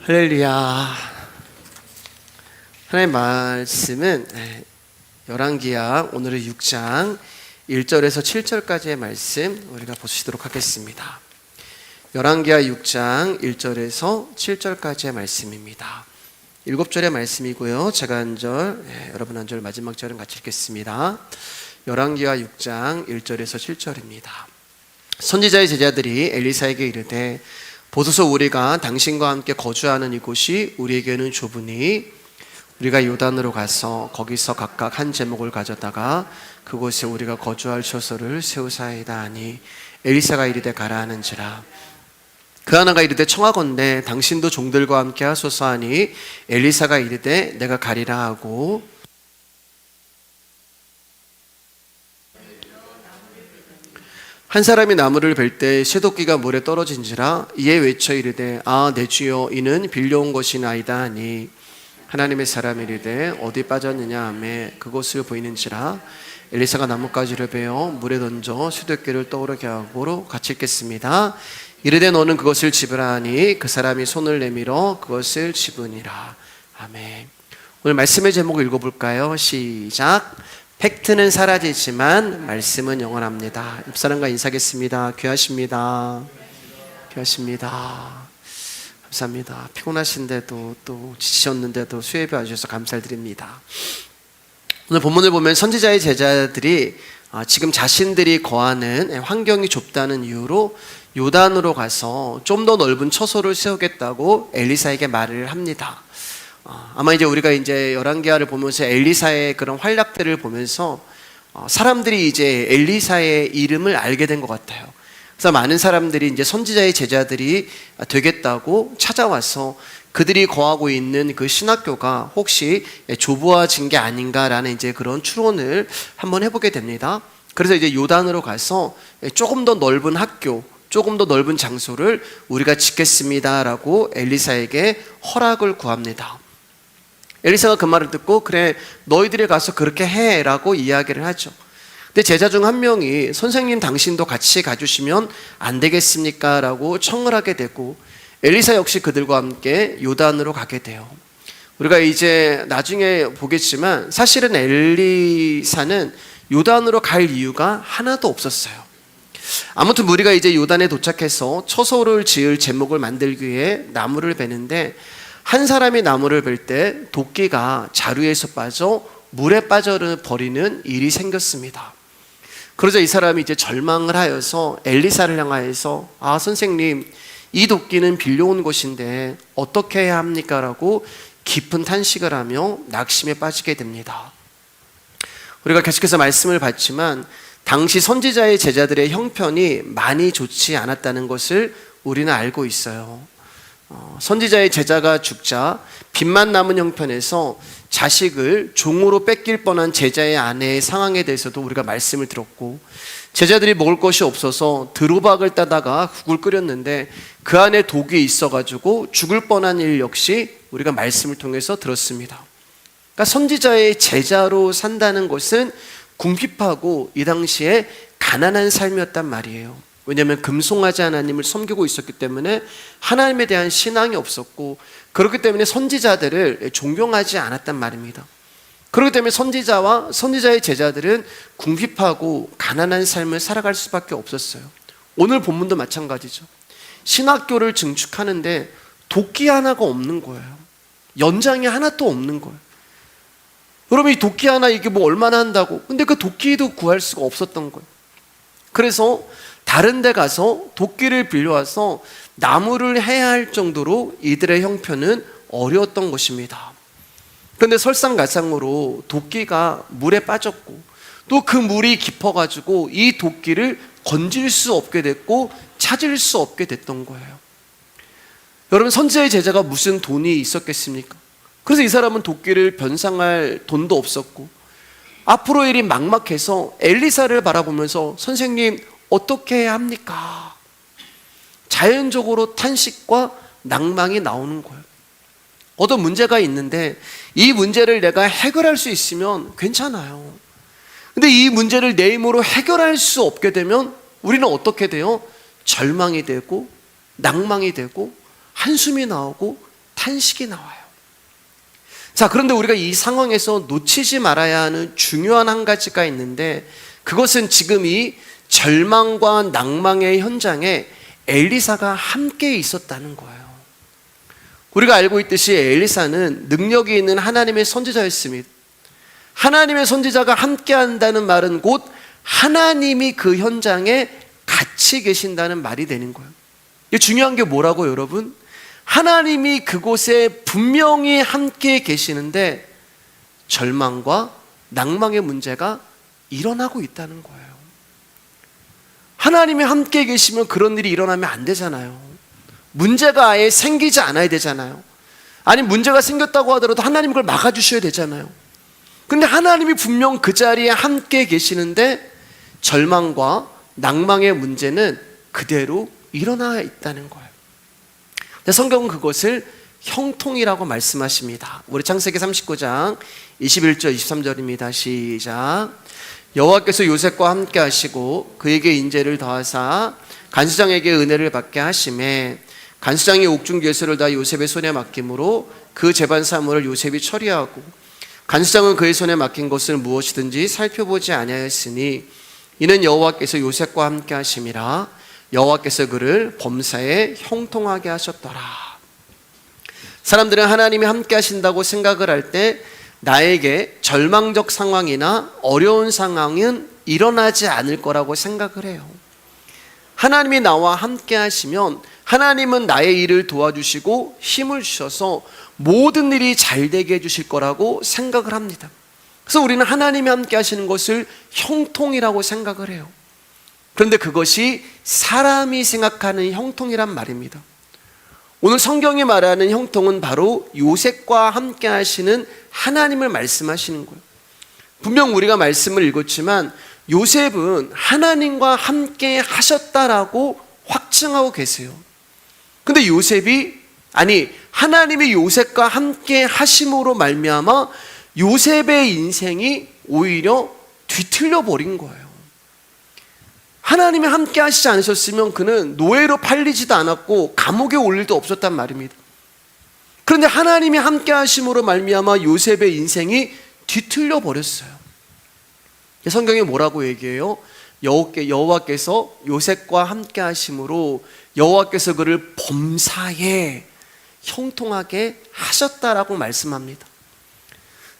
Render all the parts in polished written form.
할렐루야. 하나님의 말씀은 열왕기하 오늘은 6장 1절에서 7절까지의 말씀 우리가 보시도록 하겠습니다. 열왕기하 6장 1절에서 7절까지의 말씀입니다. 7절의 말씀이고요. 제가 한 절, 여러분 한 절, 마지막 절은 같이 읽겠습니다. 열왕기하 6장 1절에서 7절입니다. 선지자의 제자들이 엘리사에게 이르되 보소서, 우리가 당신과 함께 거주하는 이곳이 우리에게는 좁으니 우리가 요단으로 가서 거기서 각각 한 제목을 가져다가 그곳에 우리가 거주할 처소를 세우사이다 하니, 엘리사가 이르되 가라 하는지라. 그 하나가 이르되 청하건대 당신도 종들과 함께 하소서 하니, 엘리사가 이르되 내가 가리라 하고, 한 사람이 나무를 벨 때 쇠도끼가 물에 떨어진지라. 이에 외쳐 이르되 아 내 주여, 이는 빌려온 것이나이다 하니, 하나님의 사람이 이르되 어디 빠졌느냐 하매 그곳을 보이는지라. 엘리사가 나뭇가지를 베어 물에 던져 쇠도끼를 떠오르게 하고, 같이 읽겠습니다. 이르되 너는 그것을 집으라 하니 그 사람이 손을 내밀어 그것을 집으니라. 아멘. 오늘 말씀의 제목을 읽어볼까요? 시작. 팩트는 사라지지만 말씀은 영원합니다. 옆사람과 인사하겠습니다. 귀하십니다. 귀하십니다. 감사합니다. 피곤하신데도 또 지치셨는데도 수혜배 와주셔서 감사드립니다. 오늘 본문을 보면 선지자의 제자들이 지금 자신들이 거하는 환경이 좁다는 이유로 요단으로 가서 좀 더 넓은 처소를 세우겠다고 엘리사에게 말을 합니다. 아마 우리가 열왕기하를 보면서 엘리사의 그런 활약들을 보면서 사람들이 엘리사의 이름을 알게 된 것 같아요. 그래서 많은 사람들이 선지자의 제자들이 되겠다고 찾아와서 그들이 거하고 있는 그 신학교가 혹시 좁아진 게 아닌가라는 그런 추론을 한번 해보게 됩니다. 그래서 요단으로 가서 조금 더 넓은 학교, 조금 더 넓은 장소를 우리가 짓겠습니다라고 엘리사에게 허락을 구합니다. 엘리사가 그 말을 듣고 그래 너희들이 가서 그렇게 해라고 이야기를 하죠. 근데 제자 중 한 명이 선생님 당신도 같이 가주시면 안 되겠습니까? 라고 청을 하게 되고, 엘리사 역시 그들과 함께 요단으로 가게 돼요. 우리가 나중에 보겠지만 사실은 엘리사는 요단으로 갈 이유가 하나도 없었어요. 아무튼 우리가 요단에 도착해서 처소를 지을 제목을 만들기 위해 나무를 베는데, 한 사람이 나무를 벨 때 도끼가 자루에서 빠져 물에 빠져 버리는 일이 생겼습니다. 그러자 이 사람이 절망을 하여서 엘리사를 향하여서 아 선생님, 이 도끼는 빌려온 것인데 어떻게 해야 합니까? 라고 깊은 탄식을 하며 낙심에 빠지게 됩니다. 우리가 계속해서 말씀을 봤지만 당시 선지자의 제자들의 형편이 많이 좋지 않았다는 것을 우리는 알고 있어요. 선지자의 제자가 죽자 빚만 남은 형편에서 자식을 종으로 뺏길 뻔한 제자의 아내의 상황에 대해서도 우리가 말씀을 들었고, 제자들이 먹을 것이 없어서 드로박을 따다가 국을 끓였는데 그 안에 독이 있어가지고 죽을 뻔한 일 역시 우리가 말씀을 통해서 들었습니다. 그러니까 선지자의 제자로 산다는 것은 궁핍하고 이 당시에 가난한 삶이었단 말이에요. 왜냐하면 금송아지 하나님을 섬기고 있었기 때문에 하나님에 대한 신앙이 없었고, 그렇기 때문에 선지자들을 존경하지 않았단 말입니다. 그렇기 때문에 선지자와 선지자의 제자들은 궁핍하고 가난한 삶을 살아갈 수밖에 없었어요. 오늘 본문도 마찬가지죠. 신학교를 증축하는데 도끼 하나가 없는 거예요. 연장이 하나도 없는 거예요. 여러분, 이 도끼 하나 이게 얼마나 한다고? 근데 그 도끼도 구할 수가 없었던 거예요. 그래서 다른 데 가서 도끼를 빌려와서 나무를 해야 할 정도로 이들의 형편은 어려웠던 것입니다. 그런데 설상가상으로 도끼가 물에 빠졌고, 또 그 물이 깊어가지고 이 도끼를 건질 수 없게 됐고 찾을 수 없게 됐던 거예요. 여러분, 선지자의 제자가 무슨 돈이 있었겠습니까? 그래서 이 사람은 도끼를 변상할 돈도 없었고, 앞으로 일이 막막해서 엘리사를 바라보면서 선생님 어떻게 해야 합니까? 자연적으로 탄식과 낭망이 나오는 거예요. 어떤 문제가 있는데 이 문제를 내가 해결할 수 있으면 괜찮아요. 근데 이 문제를 내 힘으로 해결할 수 없게 되면 우리는 어떻게 돼요? 절망이 되고 낭망이 되고 한숨이 나오고 탄식이 나와요. 자, 그런데 우리가 이 상황에서 놓치지 말아야 하는 중요한 한 가지가 있는데, 그것은 지금 이 절망과 낭망의 현장에 엘리사가 함께 있었다는 거예요. 우리가 알고 있듯이 엘리사는 능력이 있는 하나님의 선지자였습니다. 하나님의 선지자가 함께 한다는 말은 곧 하나님이 그 현장에 같이 계신다는 말이 되는 거예요. 이게 중요한 게 뭐라고 여러분? 하나님이 그곳에 분명히 함께 계시는데 절망과 낭망의 문제가 일어나고 있다는 거예요. 하나님이 함께 계시면 그런 일이 일어나면 안 되잖아요. 문제가 아예 생기지 않아야 되잖아요. 아니, 문제가 생겼다고 하더라도 하나님 그걸 막아주셔야 되잖아요. 근데 하나님이 분명 그 자리에 함께 계시는데 절망과 낭망의 문제는 그대로 일어나 있다는 거예요. 성경은 그것을 형통이라고 말씀하십니다. 우리 창세기 39장 21절 23절입니다. 시작. 여호와께서 요셉과 함께 하시고 그에게 인재를 더하사 간수장에게 은혜를 받게 하시매 간수장이 옥중 괴수를 다 요셉의 손에 맡김으로 그 재반 사물을 요셉이 처리하고 간수장은 그의 손에 맡긴 것을 무엇이든지 살펴보지 아니하였으니 이는 여호와께서 요셉과 함께 하심이라. 여호와께서 그를 범사에 형통하게 하셨더라. 사람들은 하나님이 함께 하신다고 생각을 할 때 나에게 절망적 상황이나 어려운 상황은 일어나지 않을 거라고 생각을 해요. 하나님이 나와 함께 하시면 하나님은 나의 일을 도와주시고 힘을 주셔서 모든 일이 잘 되게 해주실 거라고 생각을 합니다. 그래서 우리는 하나님이 함께 하시는 것을 형통이라고 생각을 해요. 그런데 그것이 사람이 생각하는 형통이란 말입니다. 오늘 성경이 말하는 형통은 바로 요셉과 함께 하시는 하나님을 말씀하시는 거예요. 분명 우리가 말씀을 읽었지만 요셉은 하나님과 함께 하셨다라고 확증하고 계세요. 근데 하나님이 요셉과 함께 하심으로 말미암아 요셉의 인생이 오히려 뒤틀려 버린 거예요. 하나님이 함께 하시지 않으셨으면 그는 노예로 팔리지도 않았고 감옥에 올 일도 없었단 말입니다. 그런데 하나님이 함께 하심으로 말미암아 요셉의 인생이 뒤틀려 버렸어요. 성경이 뭐라고 얘기해요? 여호와께서 요셉과 함께 하심으로 여호와께서 그를 범사에 형통하게 하셨다라고 말씀합니다.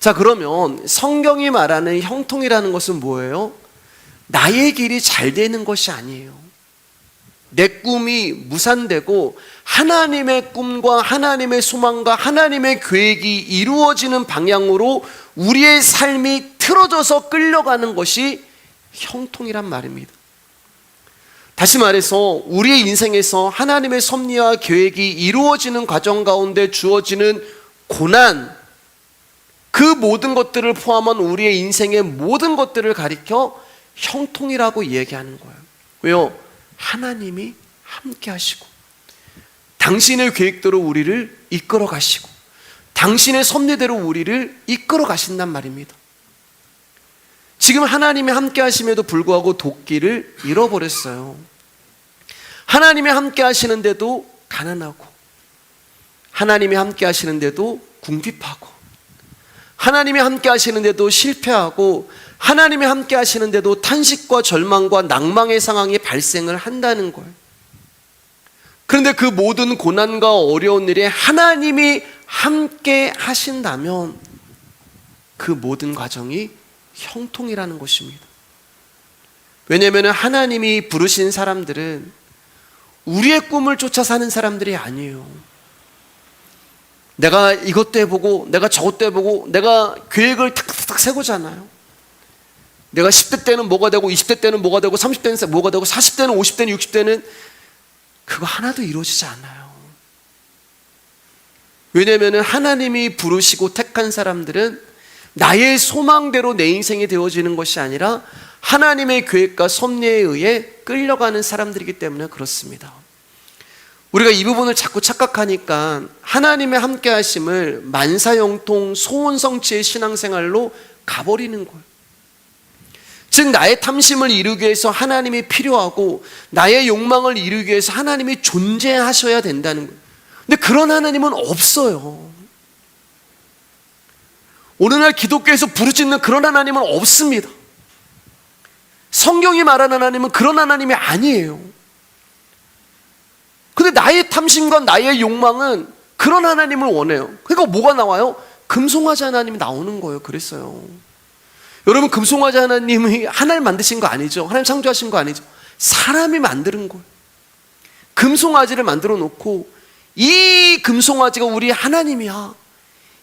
자, 그러면 성경이 말하는 형통이라는 것은 뭐예요? 나의 길이 잘 되는 것이 아니에요. 내 꿈이 무산되고 하나님의 꿈과 하나님의 소망과 하나님의 계획이 이루어지는 방향으로 우리의 삶이 틀어져서 끌려가는 것이 형통이란 말입니다. 다시 말해서 우리의 인생에서 하나님의 섭리와 계획이 이루어지는 과정 가운데 주어지는 고난, 그 모든 것들을 포함한 우리의 인생의 모든 것들을 가리켜 형통이라고 얘기하는 거예요. 왜요? 하나님이 함께 하시고 당신의 계획대로 우리를 이끌어 가시고 당신의 섭리대로 우리를 이끌어 가신단 말입니다. 지금 하나님이 함께 하심에도 불구하고 도끼를 잃어버렸어요. 하나님이 함께 하시는데도 가난하고 하나님이 함께 하시는데도 궁핍하고 하나님이 함께 하시는데도 실패하고 하나님이 함께 하시는데도 탄식과 절망과 낭망의 상황이 발생을 한다는 거예요. 그런데 그 모든 고난과 어려운 일에 하나님이 함께 하신다면 그 모든 과정이 형통이라는 것입니다. 왜냐하면 하나님이 부르신 사람들은 우리의 꿈을 쫓아 사는 사람들이 아니에요. 내가 이것도 해보고 내가 저것도 해보고 내가 계획을 탁탁탁 세우잖아요. 내가 10대 때는 뭐가 되고 20대 때는 뭐가 되고 30대는 뭐가 되고 40대는 50대는 60대는 그거 하나도 이루어지지 않아요. 왜냐하면 하나님이 부르시고 택한 사람들은 나의 소망대로 내 인생이 되어지는 것이 아니라 하나님의 계획과 섭리에 의해 끌려가는 사람들이기 때문에 그렇습니다. 우리가 이 부분을 자꾸 착각하니까 하나님의 함께 하심을 만사형통 소원성취의 신앙생활로 가버리는 거예요. 즉 나의 탐심을 이루기 위해서 하나님이 필요하고 나의 욕망을 이루기 위해서 하나님이 존재하셔야 된다는 거예요. 근데 그런 하나님은 없어요. 오늘날 기독교에서 부르짖는 그런 하나님은 없습니다. 성경이 말하는 하나님은 그런 하나님이 아니에요. 근데 나의 탐심과 나의 욕망은 그런 하나님을 원해요. 그러니까 뭐가 나와요? 금송아지 하나님이 나오는 거예요. 그랬어요. 여러분, 금송아지 하나님이 하나님 만드신 거 아니죠? 하나님 창조하신 거 아니죠? 사람이 만드는 거예요. 금송아지를 만들어 놓고 이 금송아지가 우리 하나님이야.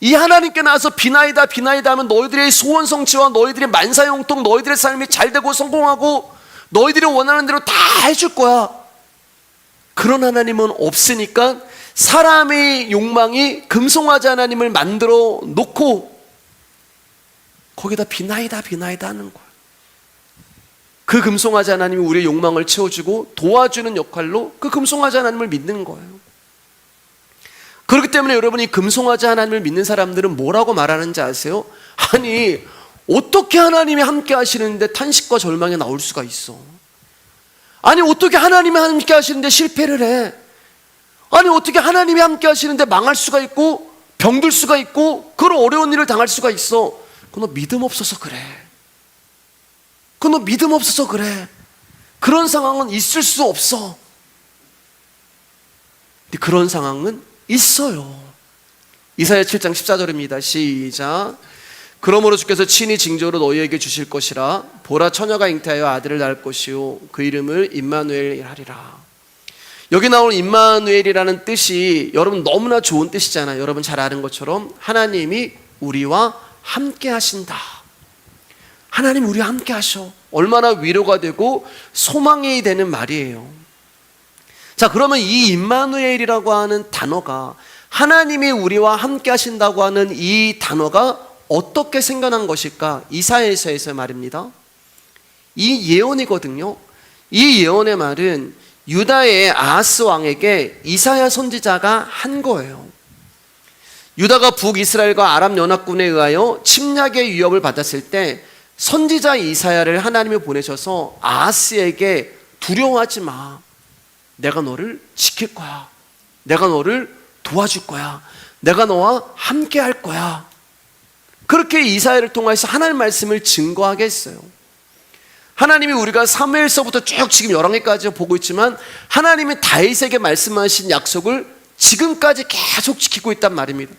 이 하나님께 나와서 비나이다 비나이다 하면 너희들의 소원 성취와 너희들의 만사형통, 너희들의 삶이 잘되고 성공하고 너희들이 원하는 대로 다 해줄 거야. 그런 하나님은 없으니까 사람의 욕망이 금송아지 하나님을 만들어 놓고 거기다 비나이다 비나이다 하는 거야. 그 금송아지 하나님이 우리의 욕망을 채워주고 도와주는 역할로 그 금송아지 하나님을 믿는 거예요. 그렇기 때문에 여러분이 금송아지 하나님을 믿는 사람들은 뭐라고 말하는지 아세요? 아니, 어떻게 하나님이 함께 하시는데 탄식과 절망이 나올 수가 있어? 아니, 어떻게 하나님이 함께 하시는데 실패를 해? 아니, 어떻게 하나님이 함께 하시는데 망할 수가 있고 병들 수가 있고 그런 어려운 일을 당할 수가 있어? 그건 너 믿음 없어서 그래. 그건 너 믿음 없어서 그래. 그런 상황은 있을 수 없어. 근데 그런 상황은 있어요. 이사야 7장 14절입니다. 시작. 그러므로 주께서 친히 징조로 너희에게 주실 것이라. 보라, 처녀가 잉태하여 아들을 낳을 것이요 그 이름을 임마누엘 하리라. 여기 나오는 임마누엘이라는 뜻이 여러분 너무나 좋은 뜻이잖아요. 여러분 잘 아는 것처럼 하나님이 우리와 함께 하신다. 하나님 우리와 함께 하셔. 얼마나 위로가 되고 소망이 되는 말이에요. 자, 그러면 이 임마누엘이라고 하는 단어가, 하나님이 우리와 함께 하신다고 하는 이 단어가 어떻게 생겨난 것일까? 이사야서에서 말입니다. 이 예언이거든요. 이 예언의 말은 유다의 아하스 왕에게 이사야 선지자가 한 거예요. 유다가 북이스라엘과 아람 연합군에 의하여 침략의 위협을 받았을 때 선지자 이사야를 하나님이 보내셔서 아하스에게 두려워하지 마. 내가 너를 지킬 거야. 내가 너를 도와줄 거야. 내가 너와 함께 할 거야. 그렇게 이사야를 통해서 하나님 말씀을 증거하게 했어요. 하나님이 우리가 사무엘서부터 쭉 지금 열왕기까지 보고 있지만 하나님이 다윗에게 말씀하신 약속을 지금까지 계속 지키고 있단 말입니다.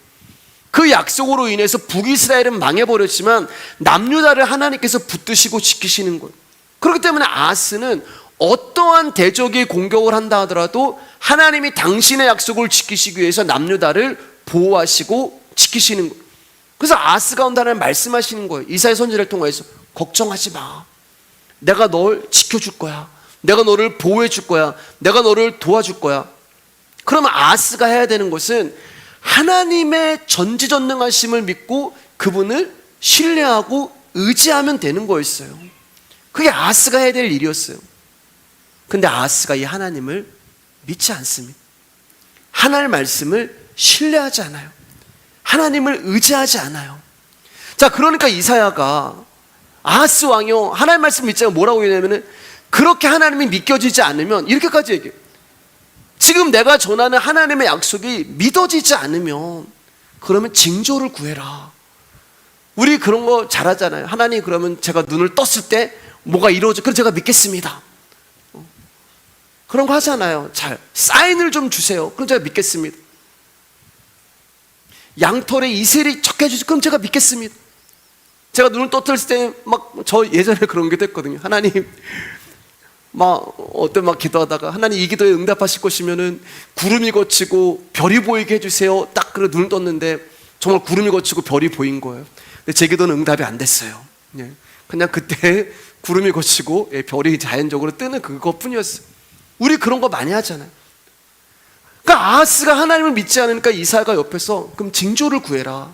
그 약속으로 인해서 북이스라엘은 망해버렸지만 남유다를 하나님께서 붙드시고 지키시는 거예요. 그렇기 때문에 아하스는 어떠한 대적이 공격을 한다 하더라도 하나님이 당신의 약속을 지키시기 위해서 남유다를 보호하시고 지키시는 거예요. 그래서 아하스 가운데 하나님 말씀하시는 거예요. 이사야 선지자를 통해서 걱정하지 마. 내가 널 지켜줄 거야. 내가 너를 보호해 줄 거야. 내가 너를 도와줄 거야. 그러면 아하스가 해야 되는 것은 하나님의 전지전능하심을 믿고 그분을 신뢰하고 의지하면 되는 거였어요. 그게 아하스가 해야 될 일이었어요. 근데 아하스가 이 하나님을 믿지 않습니다. 하나님의 말씀을 신뢰하지 않아요. 하나님을 의지하지 않아요. 자, 그러니까 이사야가 아하스 왕이요, 하나님 말씀 믿지 않으면 뭐라고 얘기하냐면, 그렇게 하나님이 믿겨지지 않으면 이렇게까지 얘기해요. 지금 내가 전하는 하나님의 약속이 믿어지지 않으면 그러면 징조를 구해라. 우리 그런 거 잘하잖아요. 하나님, 그러면 제가 눈을 떴을 때 뭐가 이루어져, 그럼 제가 믿겠습니다. 그런 거 하잖아요. 잘 사인을 좀 주세요. 그럼 제가 믿겠습니다. 양털에 이슬이 척 해주세요. 그럼 제가 믿겠습니다. 제가 눈을 떴을 때 막 저 예전에 그런 게 됐거든요. 하나님, 막 어떤 막 기도하다가 하나님 이 기도에 응답하실 것이면은 구름이 걷히고 별이 보이게 해주세요. 딱 그래 눈을 떴는데 정말 구름이 걷히고 별이 보인 거예요. 근데 제 기도는 응답이 안 됐어요. 그냥 그때 구름이 걷히고 별이 자연적으로 뜨는 그것뿐이었어요. 우리 그런 거 많이 하잖아요. 그러니까 아하스가 하나님을 믿지 않으니까 이사야가 옆에서 그럼 징조를 구해라.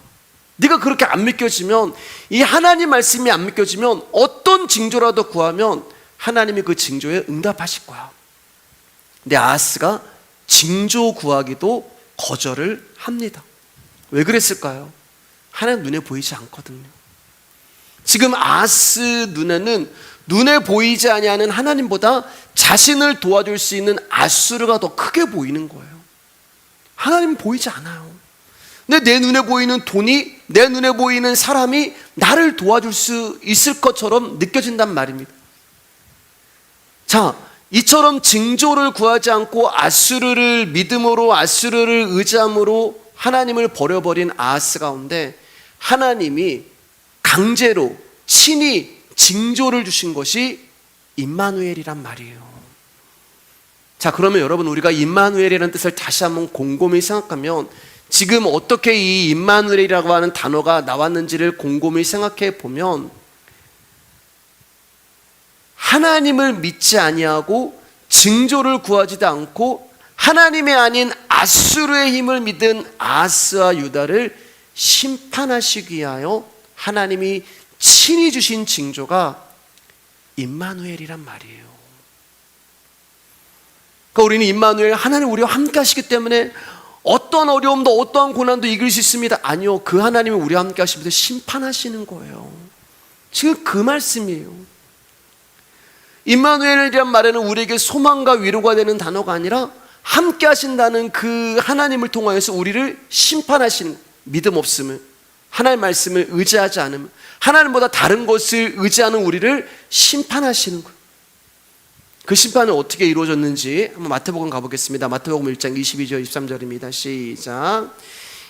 네가 그렇게 안 믿겨지면, 이 하나님 말씀이 안 믿겨지면 어떤 징조라도 구하면 하나님이 그 징조에 응답하실 거야. 근데 아하스가 징조 구하기도 거절을 합니다. 왜 그랬을까요? 하나님 눈에 보이지 않거든요. 지금 아하스 눈에는 눈에 보이지 아니하는 하나님보다 자신을 도와줄 수 있는 아수르가 더 크게 보이는 거예요. 하나님은 보이지 않아요. 근데 내 눈에 보이는 돈이, 내 눈에 보이는 사람이 나를 도와줄 수 있을 것처럼 느껴진단 말입니다. 자, 이처럼 징조를 구하지 않고 아수르를 믿음으로, 아수르를 의지함으로 하나님을 버려버린 아하스 가운데 하나님이 강제로 친히 징조를 주신 것이 임마누엘이란 말이에요. 자, 그러면 여러분, 우리가 임마누엘이라는 뜻을 다시 한번 곰곰이 생각하면 지금 어떻게 이 임마누엘이라고 하는 단어가 나왔는지를 곰곰이 생각해 보면, 하나님을 믿지 아니하고 징조를 구하지도 않고 하나님이 아닌 아수르의 힘을 믿은 아하스와 유다를 심판하시기 위하여 하나님이 친히 주신 징조가 임마누엘이란 말이에요. 그러니까 우리는 임마누엘, 하나님 우리와 함께 하시기 때문에 어떤 어려움도 어떠한 고난도 이길 수 있습니다. 아니요, 그 하나님이 우리와 함께 하시면서 심판하시는 거예요. 지금 그 말씀이에요. 임마누엘이란 말에는 우리에게 소망과 위로가 되는 단어가 아니라 함께 하신다는 그 하나님을 통하여서 우리를 심판하시는, 믿음 없음을, 하나님의 말씀을 의지하지 않으면, 하나님보다 다른 것을 의지하는 우리를 심판하시는 거예요. 그 심판은 어떻게 이루어졌는지 한번 마태복음 가보겠습니다. 마태복음 1장 22절 23절입니다. 시작.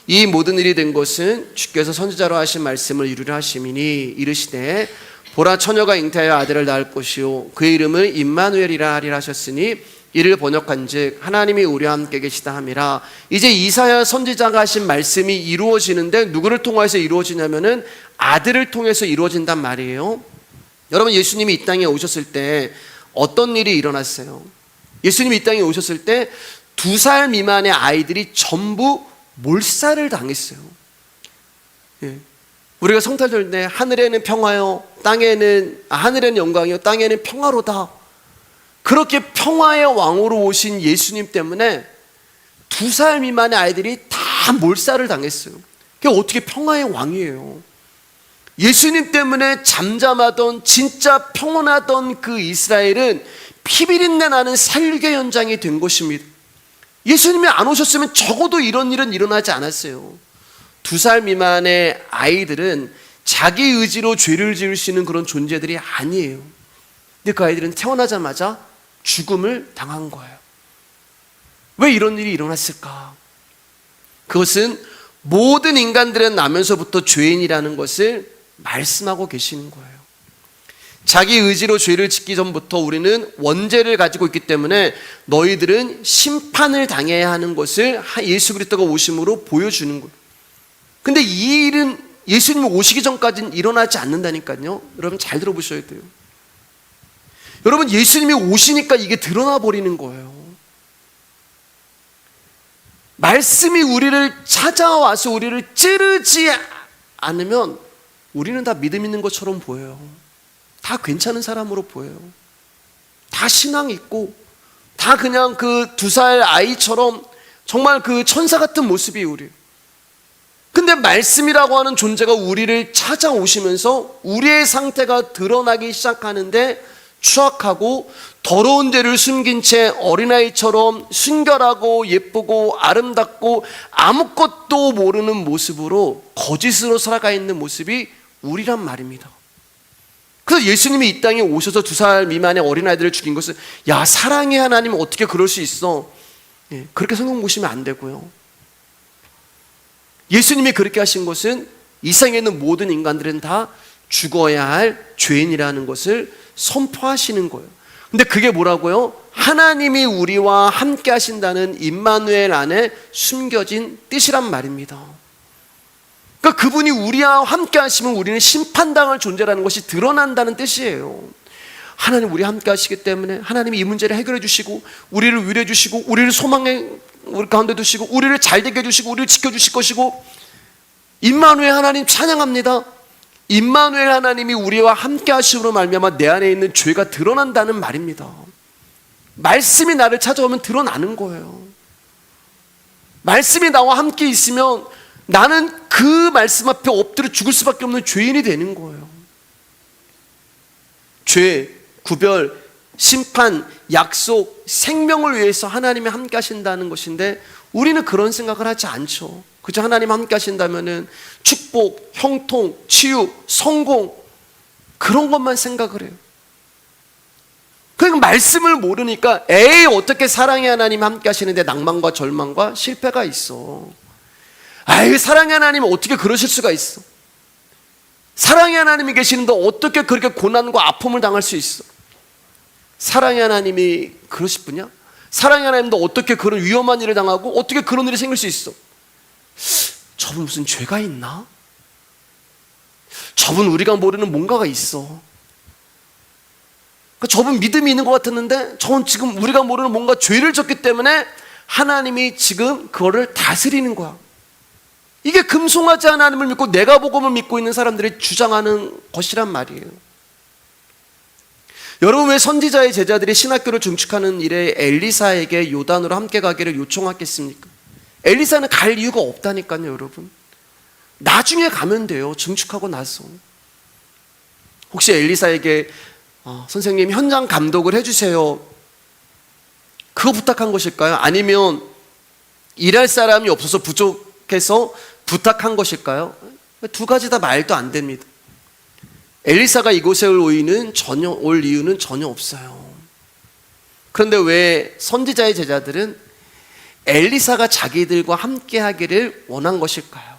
이 모든 일이 된 것은 주께서 선지자로 하신 말씀을 이루려 하심이니 이르시되 보라, 처녀가 잉태하여 아들을 낳을 것이요 그의 이름을 임마누엘이라 하리라 하셨으니 이를 번역한즉 하나님이 우리와 함께 계시다 함이라. 이제 이사야 선지자가 하신 말씀이 이루어지는데 누구를 통해서 이루어지냐면은 아들을 통해서 이루어진단 말이에요. 여러분, 예수님이 이 땅에 오셨을 때 어떤 일이 일어났어요? 예수님이 이 땅에 오셨을 때 2살 미만의 아이들이 전부 몰살을 당했어요. 예. 우리가 성탄절 때 하늘에는 평화요, 하늘에는 영광이요, 땅에는 평화로다. 그렇게 평화의 왕으로 오신 예수님 때문에 2살 미만의 아이들이 다 몰살을 당했어요. 그게 어떻게 평화의 왕이에요? 예수님 때문에 잠잠하던, 진짜 평온하던 그 이스라엘은 피비린내 나는 살육의 현장이 된 것입니다. 예수님이 안 오셨으면 적어도 이런 일은 일어나지 않았어요. 2살 미만의 아이들은 자기 의지로 죄를 지을 수 있는 그런 존재들이 아니에요. 근데 그 아이들은 태어나자마자 죽음을 당한 거예요. 왜 이런 일이 일어났을까? 그것은 모든 인간들은 나면서부터 죄인이라는 것을 말씀하고 계시는 거예요. 자기 의지로 죄를 짓기 전부터 우리는 원죄를 가지고 있기 때문에 너희들은 심판을 당해야 하는 것을 예수 그리스도가 오심으로 보여주는 거예요. 근데 이 일은 예수님 오시기 전까지는 일어나지 않는다니까요. 여러분 잘 들어보셔야 돼요. 여러분, 예수님이 오시니까 이게 드러나 버리는 거예요. 말씀이 우리를 찾아와서 우리를 찌르지 않으면 우리는 다 믿음 있는 것처럼 보여요. 다 괜찮은 사람으로 보여요. 다 신앙 있고 다 그냥 그 2살 아이처럼 정말 그 천사 같은 모습이 우리. 근데 말씀이라고 하는 존재가 우리를 찾아오시면서 우리의 상태가 드러나기 시작하는데 추악하고 더러운 죄를 숨긴 채 어린아이처럼 순결하고 예쁘고 아름답고 아무것도 모르는 모습으로 거짓으로 살아가 있는 모습이 우리란 말입니다. 그래서 예수님이 이 땅에 오셔서 2살 미만의 어린아이들을 죽인 것은, 야, 사랑의 하나님은 어떻게 그럴 수 있어? 그렇게 성경 보시면 안 되고요. 예수님이 그렇게 하신 것은 이 세상에 있는 모든 인간들은 다 죽어야 할 죄인이라는 것을 선포하시는 거예요. 근데 그게 뭐라고요? 하나님이 우리와 함께 하신다는 임마누엘 안에 숨겨진 뜻이란 말입니다. 그러니까 그분이 우리와 함께 하시면 우리는 심판당할 존재라는 것이 드러난다는 뜻이에요. 하나님 우리와 함께 하시기 때문에 하나님이 이 문제를 해결해 주시고 우리를 위로해 주시고 우리를 소망의 우리 가운데 두시고 우리를 잘되게 해주시고 우리를 지켜주실 것이고, 임마누엘 하나님 찬양합니다. 임마누엘 하나님이 우리와 함께 하심으로 말미암아 내 안에 있는 죄가 드러난다는 말입니다. 말씀이 나를 찾아오면 드러나는 거예요. 말씀이 나와 함께 있으면 나는 그 말씀 앞에 엎드려 죽을 수밖에 없는 죄인이 되는 거예요. 죄, 구별, 심판, 약속, 생명을 위해서 하나님이 함께 하신다는 것인데 우리는 그런 생각을 하지 않죠. 그저 하나님 함께 하신다면은 축복, 형통, 치유, 성공 그런 것만 생각을 해요. 그러니까 말씀을 모르니까 에이 어떻게 사랑의 하나님 함께 하시는데 낭만과 절망과 실패가 있어. 아이 사랑의 하나님 어떻게 그러실 수가 있어. 사랑의 하나님이 계시는데 어떻게 그렇게 고난과 아픔을 당할 수 있어. 사랑의 하나님이 그러실 분이야? 사랑의 하나님도 어떻게 그런 위험한 일을 당하고 어떻게 그런 일이 생길 수 있어. 저분 무슨 죄가 있나? 저분 우리가 모르는 뭔가가 있어. 그러니까 저분 믿음이 있는 것 같았는데 저분 지금 우리가 모르는 뭔가 죄를 졌기 때문에 하나님이 지금 그거를 다스리는 거야. 이게 금송아지 하나님을 믿고 내가 복음을 믿고 있는 사람들이 주장하는 것이란 말이에요. 여러분 왜 선지자의 제자들이 신학교를 증축하는 일에 엘리사에게 요단으로 함께 가기를 요청하겠습니까? 엘리사는 갈 이유가 없다니까요. 여러분 나중에 가면 돼요. 증축하고 나서. 혹시 엘리사에게 선생님 현장 감독을 해주세요 그거 부탁한 것일까요? 아니면 일할 사람이 없어서 부족해서 부탁한 것일까요? 두 가지 다 말도 안 됩니다. 엘리사가 이곳에 올 이유는 전혀 없어요. 그런데 왜 선지자의 제자들은 엘리사가 자기들과 함께 하기를 원한 것일까요?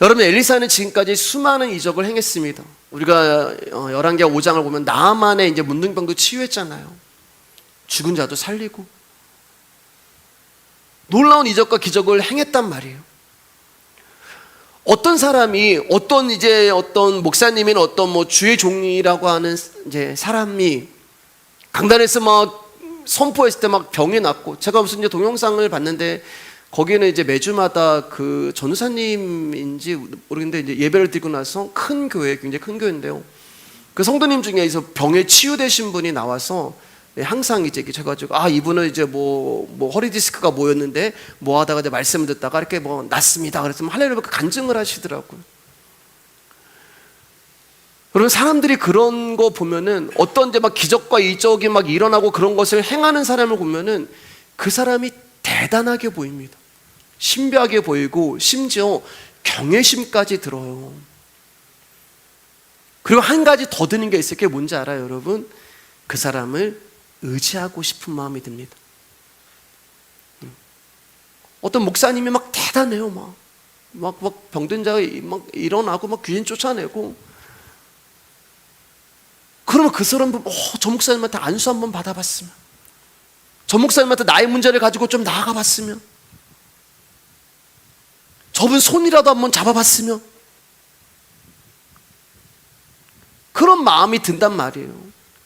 여러분 엘리사는 지금까지 수많은 이적을 행했습니다. 우리가 열왕기하 5장을 보면 나아만의 이제 문둥병도 치유했잖아요. 죽은 자도 살리고 놀라운 이적과 기적을 행했단 말이에요. 어떤 사람이 어떤 목사님이나 어떤 뭐 주의 종이라고 하는 이제 사람이 강단에서 막 선포했을 때 막 병이 났고 제가 무슨 이제 동영상을 봤는데 거기는 이제 매주마다 그 전우사님인지 모르겠는데 이제 예배를 드리고 나서 큰 교회 굉장히 큰 교회인데요. 그 성도님 중에서 병에 치유되신 분이 나와서 항상 이제 제가지고 이분은 이제 뭐 허리 디스크가 뭐였는데 뭐 하다가 이제 말씀을 듣다가 이렇게 뭐 났습니다. 그랬으면 할렐루야 간증을 하시더라고요. 여러분 사람들이 그런 거 보면은 어떤 이제 막 기적과 이적이 막 일어나고 그런 것을 행하는 사람을 보면은 그 사람이 대단하게 보입니다. 신비하게 보이고 심지어 경외심까지 들어요. 그리고 한 가지 더 드는 게 있어요. 그게 뭔지 알아요, 여러분? 그 사람을 의지하고 싶은 마음이 듭니다. 어떤 목사님이 막 대단해요. 막 병든 자가 막 일어나고 막 귀신 쫓아내고 그러면 그 사람도 저 목사님한테 안수 한번 받아봤으면, 저 목사님한테 나의 문제를 가지고 좀 나아가 봤으면, 저분 손이라도 한번 잡아봤으면, 그런 마음이 든단 말이에요.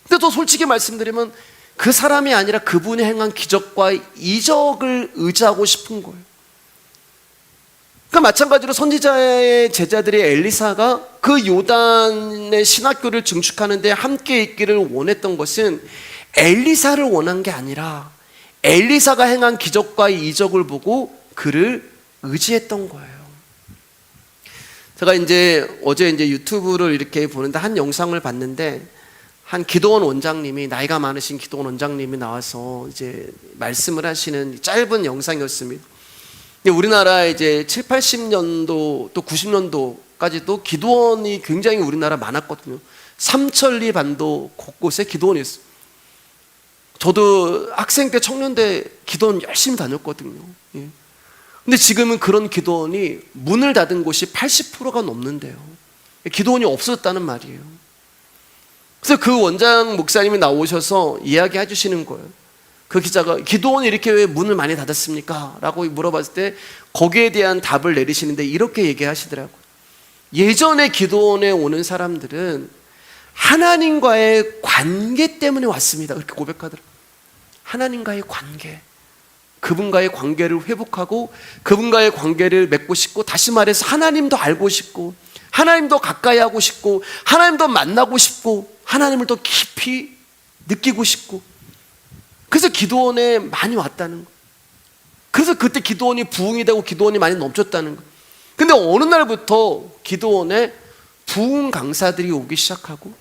근데 또 솔직히 말씀드리면 그 사람이 아니라 그분이 행한 기적과 이적을 의지하고 싶은 거예요. 그러니까 마찬가지로 선지자의 제자들이 엘리사가 그 요단의 신학교를 증축하는 데 함께 있기를 원했던 것은 엘리사를 원한 게 아니라 엘리사가 행한 기적과 이적을 보고 그를 의지했던 거예요. 제가 어제 유튜브를 이렇게 보는데 한 영상을 봤는데 한 기도원 원장님이, 나이가 많으신 기도원 원장님이 나와서 이제 말씀을 하시는 짧은 영상이었습니다. 우리나라 이제 7, 80년도 또 90년도까지도 기도원이 굉장히 우리나라 많았거든요. 삼천리 반도 곳곳에 기도원이 있어요. 저도 학생 때 청년 때 기도원 열심히 다녔거든요. 근데 지금은 그런 기도원이 문을 닫은 곳이 80%가 넘는데요. 기도원이 없어졌다는 말이에요. 그래서 그 원장 목사님이 나오셔서 이야기해 주시는 거예요. 그 기자가 기도원이 이렇게 왜 문을 많이 닫았습니까? 라고 물어봤을 때 거기에 대한 답을 내리시는데 이렇게 얘기하시더라고요. 예전에 기도원에 오는 사람들은 하나님과의 관계 때문에 왔습니다. 그렇게 고백하더라고요. 하나님과의 관계, 그분과의 관계를 회복하고 그분과의 관계를 맺고 싶고, 다시 말해서 하나님도 알고 싶고 하나님도 가까이 하고 싶고 하나님도 만나고 싶고 하나님을 더 깊이 느끼고 싶고, 그래서 기도원에 많이 왔다는 거예요. 그래서 그때 기도원이 부흥이 되고 기도원이 많이 넘쳤다는 거예요. 근데 어느 날부터 기도원에 부흥 강사들이 오기 시작하고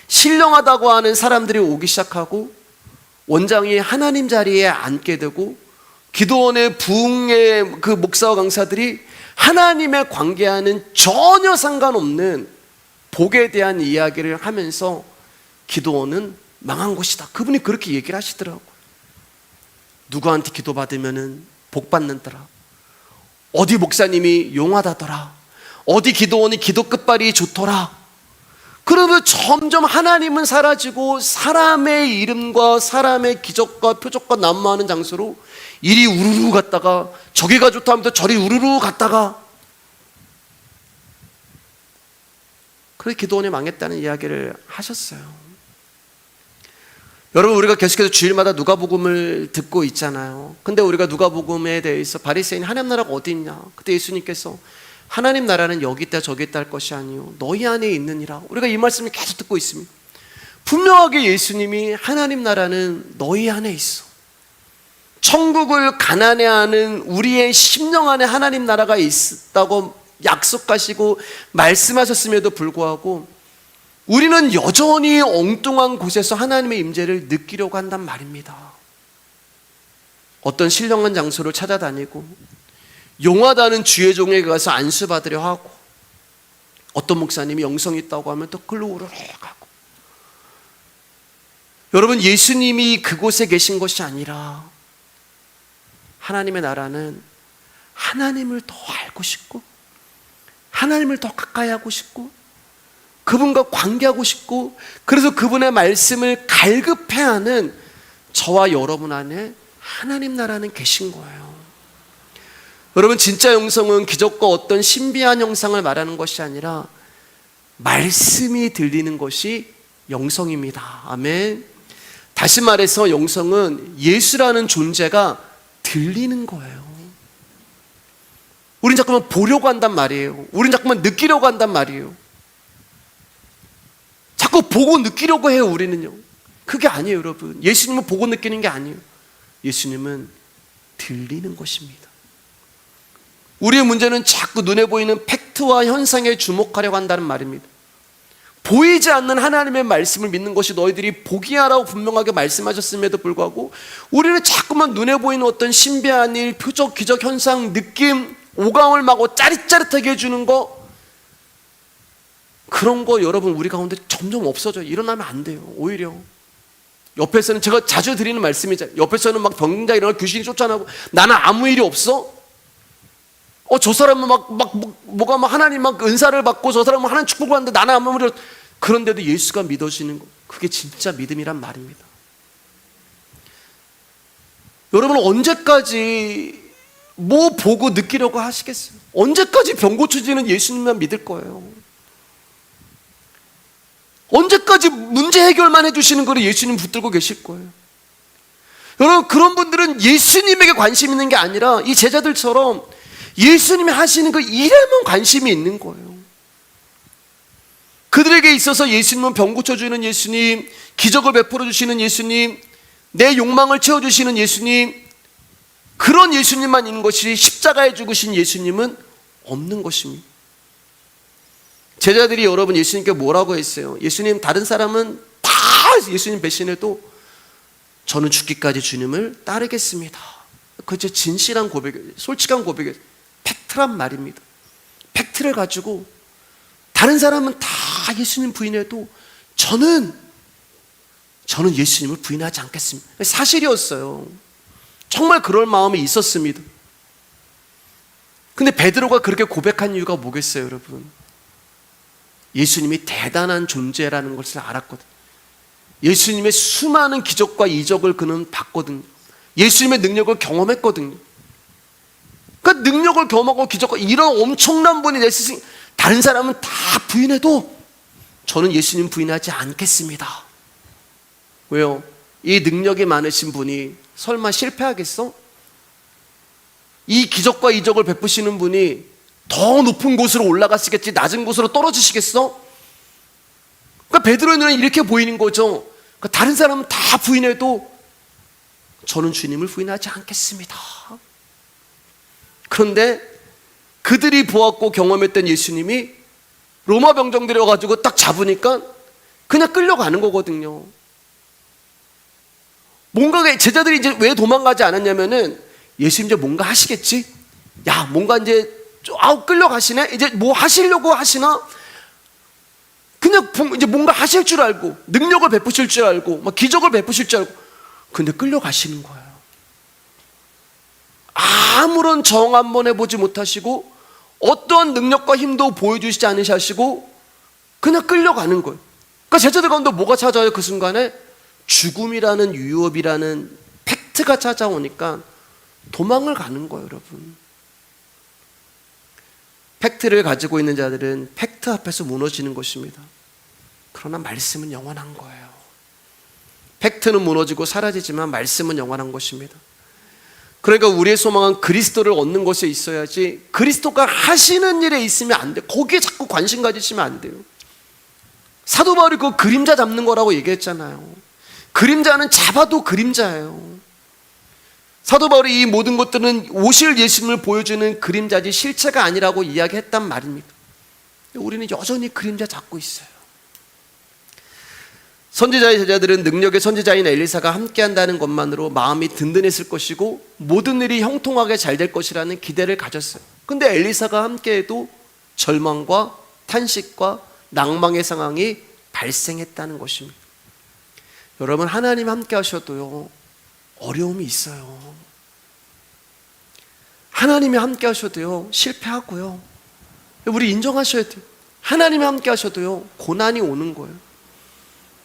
신령하다고 하는 사람들이 오기 시작하고 원장이 하나님 자리에 앉게 되고 기도원의 부흥의 그 목사와 강사들이 하나님의 관계와는 전혀 상관없는 복에 대한 이야기를 하면서 기도원은 망한 곳이다. 그분이 그렇게 얘기를 하시더라고요. 누구한테 기도받으면 복 받는더라. 어디 목사님이 용하다더라. 어디 기도원이 기도 끝발이 좋더라. 그러면 점점 하나님은 사라지고 사람의 이름과 사람의 기적과 표적과 난무하는 장소로 이리 우르르 갔다가 저기가 좋다 하면서 저리 우르르 갔다가, 그래서 기도원이 망했다는 이야기를 하셨어요. 여러분, 우리가 계속해서 주일마다 누가복음을 듣고 있잖아요. 근데 우리가 누가복음에 대해서 바리새인 하나님 나라가 어디 있냐, 그때 예수님께서 하나님 나라는 여기 있다 저기 있다 할 것이 아니요 너희 안에 있느니라. 우리가 이 말씀을 계속 듣고 있습니다. 분명하게 예수님이 하나님 나라는 너희 안에 있어, 천국을 가난해하는 우리의 심령 안에 하나님 나라가 있다고 약속하시고 말씀하셨음에도 불구하고 우리는 여전히 엉뚱한 곳에서 하나님의 임재를 느끼려고 한단 말입니다. 어떤 신령한 장소를 찾아다니고 용하다는 주의 종에게 가서 안수받으려 하고, 어떤 목사님이 영성이 있다고 하면 또 글로 우르르 가고. 여러분, 예수님이 그곳에 계신 것이 아니라 하나님의 나라는 하나님을 더 알고 싶고 하나님을 더 가까이 하고 싶고 그분과 관계하고 싶고, 그래서 그분의 말씀을 갈급해하는 저와 여러분 안에 하나님 나라는 계신 거예요. 여러분, 진짜 영성은 기적과 어떤 신비한 형상을 말하는 것이 아니라 말씀이 들리는 것이 영성입니다. 아멘. 다시 말해서 영성은 예수라는 존재가 들리는 거예요. 우린 자꾸만 보려고 한단 말이에요. 우린 자꾸만 느끼려고 한단 말이에요. 자꾸 보고 느끼려고 해요. 우리는요. 그게 아니에요. 여러분, 예수님은 보고 느끼는 게 아니에요. 예수님은 들리는 것입니다. 우리의 문제는 자꾸 눈에 보이는 팩트와 현상에 주목하려고 한다는 말입니다. 보이지 않는 하나님의 말씀을 믿는 것이 너희들이 복이야라고 분명하게 말씀하셨음에도 불구하고 우리는 자꾸만 눈에 보이는 어떤 신비한 일, 표적, 기적, 현상, 느낌, 오감을 마고 짜릿짜릿하게 해주는 거, 그런 거 여러분 우리 가운데 점점 없어져요. 일어나면 안 돼요. 오히려 옆에서는, 제가 자주 드리는 말씀이잖아요. 옆에서는 막 병자 일어나 귀신이 쫓아나고 나는 아무 일이 없어? 저 사람은 뭐가 하나님 은사를 받고 저 사람은 하나님 축복을 하는데 나는 아무 일이 없어. 그런데도 예수가 믿어지는 거, 그게 진짜 믿음이란 말입니다. 여러분은 언제까지 뭐 보고 느끼려고 하시겠어요? 언제까지 병 고쳐지는 예수님만 믿을 거예요? 언제까지 문제 해결만 해주시는 거를 예수님 붙들고 계실 거예요? 여러분, 그런 분들은 예수님에게 관심 있는 게 아니라 이 제자들처럼 예수님이 하시는 그 일에만 관심이 있는 거예요. 그들에게 있어서 예수님은 병 고쳐주는 예수님, 기적을 베풀어 주시는 예수님, 내 욕망을 채워주시는 예수님, 그런 예수님만 있는 것이, 십자가에 죽으신 예수님은 없는 것입니다. 제자들이 여러분 예수님께 뭐라고 했어요? 예수님, 다른 사람은 다 예수님 배신해도 저는 죽기까지 주님을 따르겠습니다. 그저 진실한 고백이에요. 솔직한 고백이에요. 팩트란 말입니다. 팩트를 가지고 다른 사람은 다 예수님 부인해도 저는 예수님을 부인하지 않겠습니다. 사실이었어요. 정말 그럴 마음이 있었습니다. 근데 베드로가 그렇게 고백한 이유가 뭐겠어요, 여러분? 예수님이 대단한 존재라는 것을 알았거든요. 예수님의 수많은 기적과 이적을 그는 봤거든요. 예수님의 능력을 경험했거든요. 그러니까 능력을 경험하고 기적과 이런 엄청난 분이 내 스승, 다른 사람은 다 부인해도 저는 예수님 부인하지 않겠습니다. 왜요? 이 능력이 많으신 분이 설마 실패하겠어? 이 기적과 이적을 베푸시는 분이 더 높은 곳으로 올라가시겠지 낮은 곳으로 떨어지시겠어? 그러니까 베드로의 눈에 이렇게 보이는 거죠. 그러니까 다른 사람은 다 부인해도 저는 주님을 부인하지 않겠습니다. 그런데 그들이 보았고 경험했던 예수님이 로마 병정들이 와가지고 딱 잡으니까 그냥 끌려가는 거거든요. 뭔가 제자들이 이제 왜 도망가지 않았냐면은 예수님 이제 뭔가 하시겠지? 야, 뭔가 이제 끌려가시네? 이제 뭐 하시려고 하시나? 그냥 이제 뭔가 하실 줄 알고, 능력을 베푸실 줄 알고, 막 기적을 베푸실 줄 알고, 근데 끌려가시는 거예요. 아무런 정 한 번 해보지 못하시고, 어떠한 능력과 힘도 보여주시지 않으시고, 그냥 끌려가는 거예요. 그러니까 제자들 가운데 뭐가 찾아요? 그 순간에 죽음이라는 위협이라는 팩트가 찾아오니까 도망을 가는 거예요, 여러분. 팩트를 가지고 있는 자들은 팩트 앞에서 무너지는 것입니다. 그러나 말씀은 영원한 거예요. 팩트는 무너지고 사라지지만 말씀은 영원한 것입니다. 그러니까 우리의 소망은 그리스도를 얻는 것에 있어야지, 그리스도가 하시는 일에 있으면 안 돼요. 거기에 자꾸 관심 가지시면 안 돼요. 사도 바울이 그 그림자 잡는 거라고 얘기했잖아요. 그림자는 잡아도 그림자예요. 사도 바울이 이 모든 것들은 오실 예수님을 보여주는 그림자지 실체가 아니라고 이야기했단 말입니다. 우리는 여전히 그림자 잡고 있어요. 선지자의 제자들은 능력의 선지자인 엘리사가 함께한다는 것만으로 마음이 든든했을 것이고 모든 일이 형통하게 잘 될 것이라는 기대를 가졌어요. 근데 엘리사가 함께해도 절망과 탄식과 낭망의 상황이 발생했다는 것입니다. 여러분, 하나님 함께 하셔도요, 어려움이 있어요. 하나님이 함께 하셔도요, 실패하고요. 우리 인정하셔야 돼요. 하나님이 함께 하셔도요, 고난이 오는 거예요.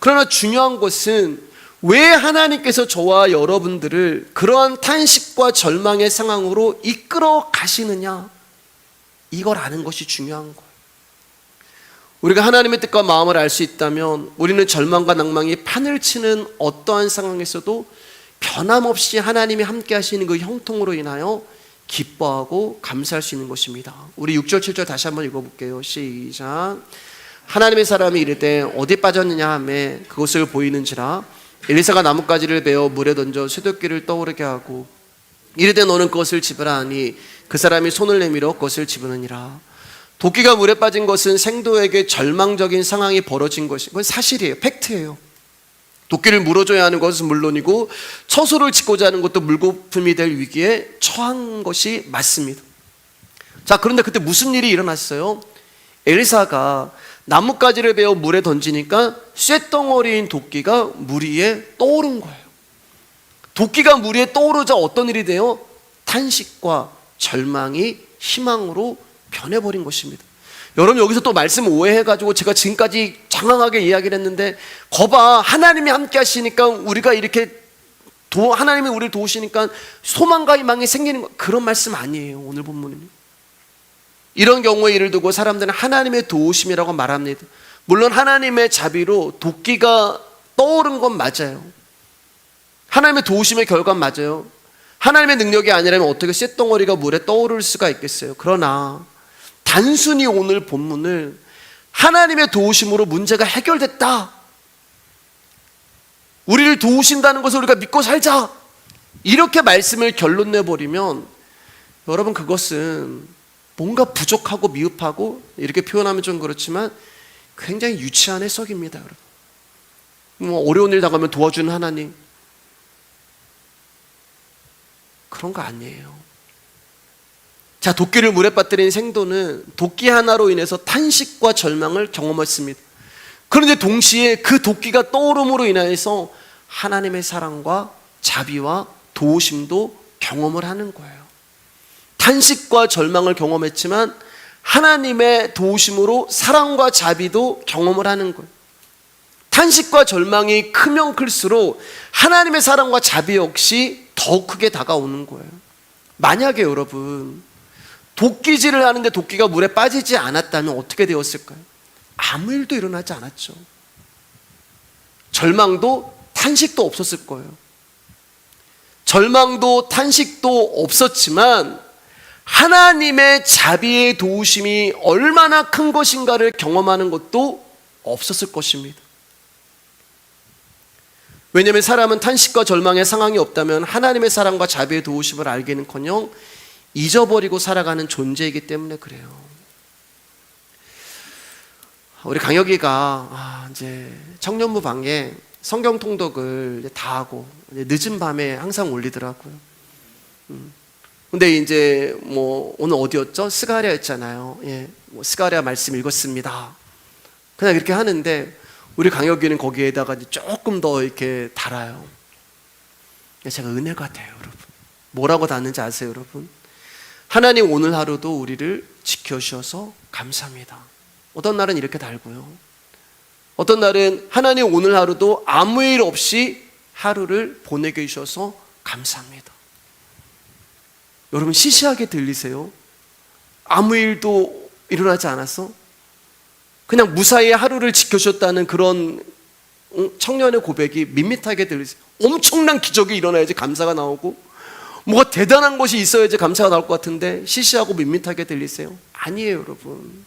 그러나 중요한 것은 왜 하나님께서 저와 여러분들을 그러한 탄식과 절망의 상황으로 이끌어 가시느냐, 이걸 아는 것이 중요한 거예요. 우리가 하나님의 뜻과 마음을 알 수 있다면 우리는 절망과 낭망이 판을 치는 어떠한 상황에서도 변함없이 하나님이 함께 하시는 그 형통으로 인하여 기뻐하고 감사할 수 있는 것입니다. 우리 6절 7절 다시 한번 읽어볼게요. 시작. 하나님의 사람이 이르되 어디 빠졌느냐 하매 그것을 보이는지라 엘리사가 나뭇가지를 베어 물에 던져 쇠도끼를 떠오르게 하고 이르되 너는 그것을 집으라 하니 그 사람이 손을 내밀어 그것을 집으느니라. 도끼가 물에 빠진 것은 생도에게 절망적인 상황이 벌어진 것이, 그건 사실이에요. 팩트예요. 도끼를 물어줘야 하는 것은 물론이고 처소를 짓고자 하는 것도 물거품이 될 위기에 처한 것이 맞습니다. 자, 그런데 그때 무슨 일이 일어났어요? 엘리사가 나뭇가지를 베어 물에 던지니까 쇳덩어리인 도끼가 물 위에 떠오른 거예요. 도끼가 물 위에 떠오르자 어떤 일이 돼요? 탄식과 절망이 희망으로 변해버린 것입니다. 여러분, 여기서 또 말씀 오해해가지고 제가 지금까지 장황하게 이야기를 했는데 거봐, 하나님이 함께 하시니까 우리가 이렇게 하나님이 우리를 도우시니까 소망과 희망이 생기는 거, 그런 말씀 아니에요. 오늘 본문은 이런 경우에 예를 두고 사람들은 하나님의 도우심이라고 말합니다. 물론 하나님의 자비로 도끼가 떠오른 건 맞아요. 하나님의 도우심의 결과는 맞아요. 하나님의 능력이 아니라면 어떻게 쇳덩어리가 물에 떠오를 수가 있겠어요. 그러나 단순히 오늘 본문을 하나님의 도우심으로 문제가 해결됐다, 우리를 도우신다는 것을 우리가 믿고 살자, 이렇게 말씀을 결론 내버리면 여러분, 그것은 뭔가 부족하고 미흡하고, 이렇게 표현하면 좀 그렇지만 굉장히 유치한 해석입니다. 여러분, 뭐 어려운 일 당하면 도와주는 하나님, 그런 거 아니에요. 자, 도끼를 물에 빠뜨린 생도는 도끼 하나로 인해서 탄식과 절망을 경험했습니다. 그런데 동시에 그 도끼가 떠오름으로 인해서 하나님의 사랑과 자비와 도우심도 경험을 하는 거예요. 탄식과 절망을 경험했지만 하나님의 도우심으로 사랑과 자비도 경험을 하는 거예요. 탄식과 절망이 크면 클수록 하나님의 사랑과 자비 역시 더 크게 다가오는 거예요. 만약에 여러분, 도끼질을 하는데 도끼가 물에 빠지지 않았다면 어떻게 되었을까요? 아무 일도 일어나지 않았죠. 절망도 탄식도 없었을 거예요. 절망도 탄식도 없었지만 하나님의 자비의 도우심이 얼마나 큰 것인가를 경험하는 것도 없었을 것입니다. 왜냐하면 사람은 탄식과 절망의 상황이 없다면 하나님의 사랑과 자비의 도우심을 알기는커녕 잊어버리고 살아가는 존재이기 때문에 그래요. 우리 강혁이가 이제 청년부 방에 성경 통독을 이제 다 하고 늦은 밤에 항상 올리더라고요. 근데 이제 뭐 오늘 어디였죠? 스가랴였잖아요. 예, 뭐 스가랴 말씀 읽었습니다. 그냥 이렇게 하는데 우리 강혁이는 거기에다가 이제 조금 더 이렇게 달아요. 제가 은혜 같아요, 여러분. 뭐라고 닿는지 아세요, 여러분? 하나님 오늘 하루도 우리를 지켜주셔서 감사합니다. 어떤 날은 이렇게 달고요. 어떤 날은 하나님 오늘 하루도 아무 일 없이 하루를 보내게 해주셔서 감사합니다. 여러분 시시하게 들리세요? 아무 일도 일어나지 않았어? 그냥 무사히 하루를 지켜주셨다는 그런 청년의 고백이 밋밋하게 들리세요? 엄청난 기적이 일어나야지 감사가 나오고 뭐가 대단한 것이 있어야지 감사가 나올 것 같은데 시시하고 밋밋하게 들리세요? 아니에요, 여러분.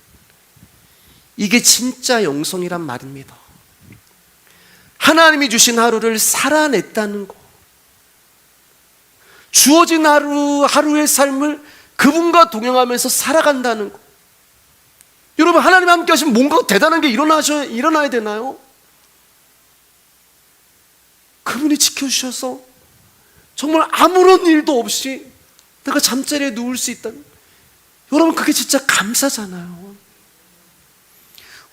이게 진짜 영성이란 말입니다. 하나님이 주신 하루를 살아냈다는 거, 주어진 하루의 삶을 그분과 동행하면서 살아간다는 거. 여러분, 하나님 함께 하시면 뭔가 대단한 게 일어나야 되나요? 그분이 지켜주셔서 정말 아무런 일도 없이 내가 잠자리에 누울 수 있다는, 여러분 그게 진짜 감사잖아요.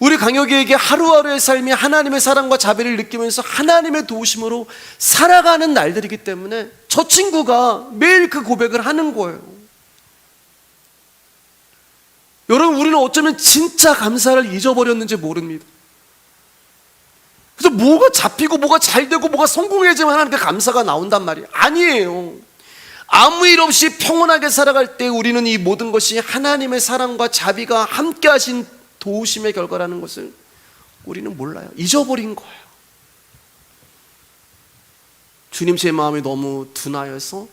우리 강혁이에게 하루하루의 삶이 하나님의 사랑과 자비를 느끼면서 하나님의 도우심으로 살아가는 날들이기 때문에 저 친구가 매일 그 고백을 하는 거예요. 여러분, 우리는 어쩌면 진짜 감사를 잊어버렸는지 모릅니다. 그래서 뭐가 잡히고 뭐가 잘 되고 뭐가 성공해야지만 하나님께 감사가 나온단 말이에요. 아니에요. 아무 일 없이 평온하게 살아갈 때 우리는 이 모든 것이 하나님의 사랑과 자비가 함께 하신 도우심의 결과라는 것을 우리는 몰라요. 잊어버린 거예요. 주님, 제 마음이 너무 둔하여서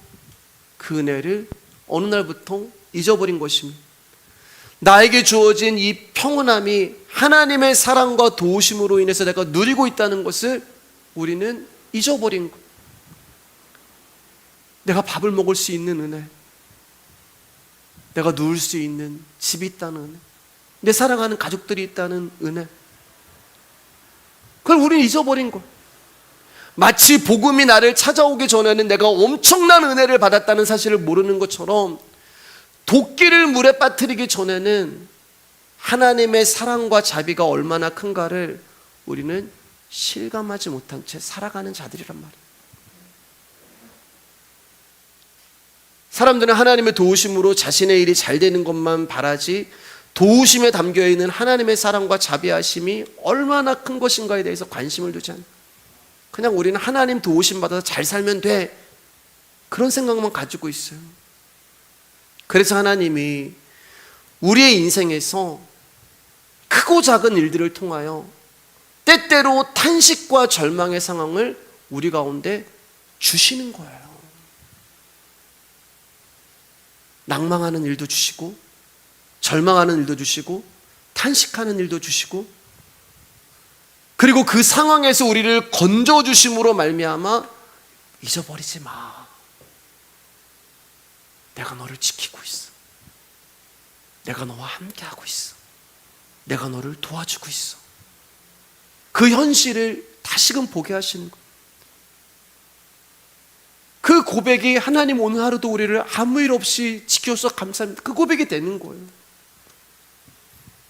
그 은혜를 어느 날부터 잊어버린 것입니다. 나에게 주어진 이 평온함이 하나님의 사랑과 도우심으로 인해서 내가 누리고 있다는 것을 우리는 잊어버린 거예요. 내가 밥을 먹을 수 있는 은혜, 내가 누울 수 있는 집이 있다는 은혜, 내 사랑하는 가족들이 있다는 은혜, 그걸 우리는 잊어버린 거예요. 마치 복음이 나를 찾아오기 전에는 내가 엄청난 은혜를 받았다는 사실을 모르는 것처럼 도끼를 물에 빠뜨리기 전에는 하나님의 사랑과 자비가 얼마나 큰가를 우리는 실감하지 못한 채 살아가는 자들이란 말이에요. 사람들은 하나님의 도우심으로 자신의 일이 잘 되는 것만 바라지 도우심에 담겨있는 하나님의 사랑과 자비하심이 얼마나 큰 것인가에 대해서 관심을 두지 않아요. 그냥 우리는 하나님 도우심 받아서 잘 살면 돼, 그런 생각만 가지고 있어요. 그래서 하나님이 우리의 인생에서 크고 작은 일들을 통하여 때때로 탄식과 절망의 상황을 우리 가운데 주시는 거예요. 낭망하는 일도 주시고 절망하는 일도 주시고 탄식하는 일도 주시고, 그리고 그 상황에서 우리를 건져주심으로 말미암아 잊어버리지 마, 내가 너를 지키고 있어, 내가 너와 함께하고 있어, 내가 너를 도와주고 있어, 그 현실을 다시금 보게 하시는 거예요. 그 고백이 하나님 오늘 하루도 우리를 아무 일 없이 지켜줘서 감사합니다, 그 고백이 되는 거예요.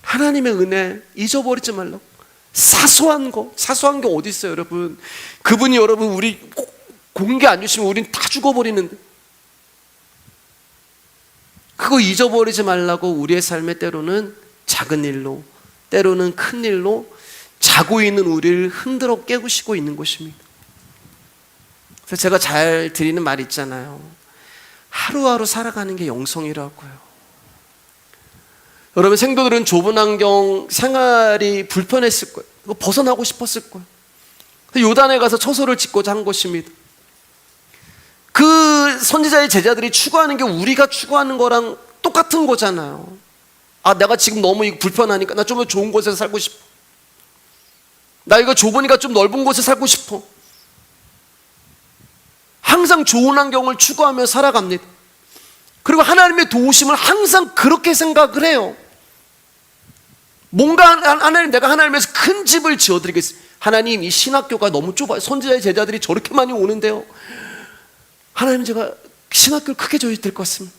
하나님의 은혜 잊어버리지 말라고. 사소한 거 어디 있어요, 여러분? 그분이 여러분 우리 공개 안 주시면 우린 다 죽어버리는데, 그거 잊어버리지 말라고 우리의 삶에 때로는 작은 일로, 때로는 큰 일로 자고 있는 우리를 흔들어 깨우시고 있는 것입니다. 그래서 제가 잘 드리는 말 있잖아요. 하루하루 살아가는 게 영성이라고요. 여러분, 생도들은 좁은 환경 생활이 불편했을 거예요. 벗어나고 싶었을 거예요. 요단에 가서 처소를 짓고자 한 것입니다. 그 선지자의 제자들이 추구하는 게 우리가 추구하는 거랑 똑같은 거잖아요. 아, 내가 지금 너무 불편하니까 나 좀 더 좋은 곳에서 살고 싶어, 나 이거 좁으니까 좀 넓은 곳에 살고 싶어. 항상 좋은 환경을 추구하며 살아갑니다. 그리고 하나님의 도우심을 항상 그렇게 생각을 해요. 뭔가 하나님, 내가 하나님에서 큰 집을 지어드리겠습니다. 하나님, 이 신학교가 너무 좁아요. 선지자의 제자들이 저렇게 많이 오는데요. 하나님, 제가 신학교를 크게 지어야 될 것 같습니다.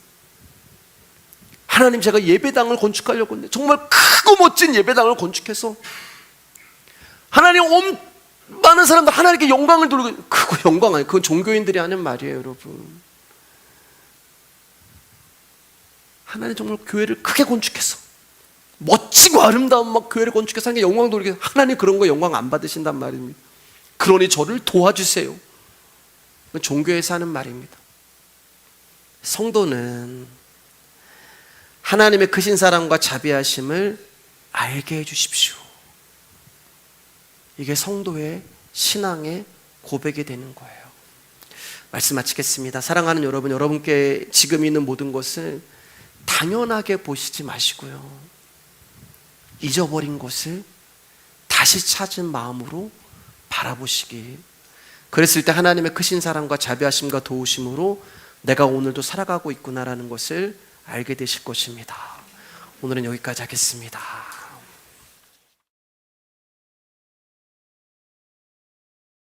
하나님, 제가 예배당을 건축하려고 했는데 정말 크고 멋진 예배당을 건축해서 하나님, 많은 사람들 하나님께 영광을 돌리고, 크고 영광 아니에요. 그건 종교인들이 하는 말이에요, 여러분. 하나님, 정말 교회를 크게 건축해서 멋지고 아름다운 막 교회를 건축해서 하나님께 영광 돌리게, 하나님 그런 거 영광 안 받으신단 말입니다. 그러니 저를 도와주세요. 종교에서 하는 말입니다. 성도는 하나님의 크신 사랑과 자비하심을 알게 해주십시오. 이게 성도의 신앙의 고백이 되는 거예요. 말씀 마치겠습니다. 사랑하는 여러분, 여러분께 지금 있는 모든 것을 당연하게 보시지 마시고요, 잊어버린 것을 다시 찾은 마음으로 바라보시기, 그랬을 때 하나님의 크신 사랑과 자비하심과 도우심으로 내가 오늘도 살아가고 있구나라는 것을 알게 되실 것입니다. 오늘은 여기까지 하겠습니다.